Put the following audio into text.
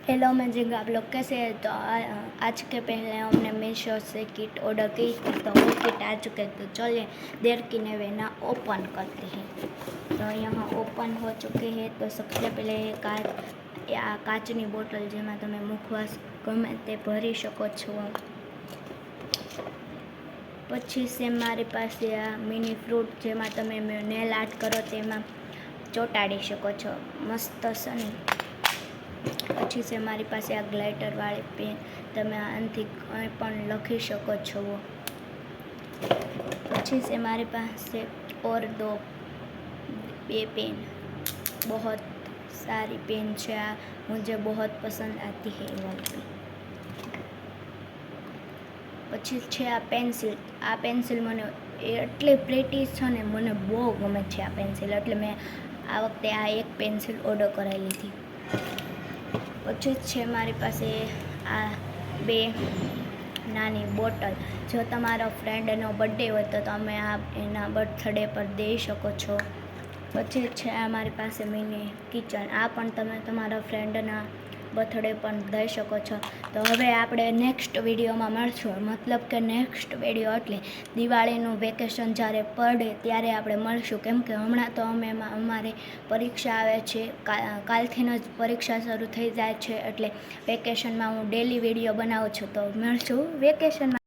Hello amazing, आप लोग कैसे हैं। तो आज के पहले हमने मीशो से किट ऑर्डर की थी, तो वो किट आ चुके हैं। तो चलिए देर की ने वेना ओपन करते हैं। तो यहाँ ओपन हो चुके हैं। तो सबसे पहले काचनी बोटल जेમાં તમે મુખવાસ ગમે તે ભરી શકો છો। પછી છે મારી પાસે આ મિની ફ્રૂટ જેમાં તમે નેલ આર્ટ કરો તેમાં ચોંટાડી શકો છો, મસ્ત છે ને। પછી છે મારી પાસે આ ગ્લાઇટરવાળી પેન, તમે આનાથી કંઈ પણ લખી શકો છો। પછી से हमारे पास है और दो पेन, बहुत सारी पेन है, मुझे बहुत पसंद आती है वाली। પછી છે આ પેન્સિલ મને એટલી પ્રેટી છે ને, મને બહુ ગમે છે આ પેન્સિલ, એટલે મેં આ વખતે આ એક પેન્સિલ ઓર્ડર કરાવી લીધી। પછી છે મારી પાસે આ બે નાની બોટલ, જો તમારા ફ્રેન્ડનો બર્થડે હોય તો તમે આ એના બર્થડે પર દઈ શકો છો। પછી છે આ મારી પાસે મિની કિચન, આ પણ તમે તમારા ફ્રેન્ડના બર્થડે પણ દઈ શકો છો। તો હવે આપણે નેક્સ્ટ વિડીયોમાં મળશું, મતલબ કે નેક્સ્ટ વિડીયો એટલે દિવાળીનું વેકેશન જ્યારે પડે ત્યારે આપણે મળશું, કેમ કે હમણાં તો અમારી પરીક્ષા આવે છે, કાલથી જ પરીક્ષા શરૂ થઈ જાય છે, એટલે વેકેશનમાં હું ડેલી વિડીયો બનાવું છું। તો મળશું વેકેશનમાં।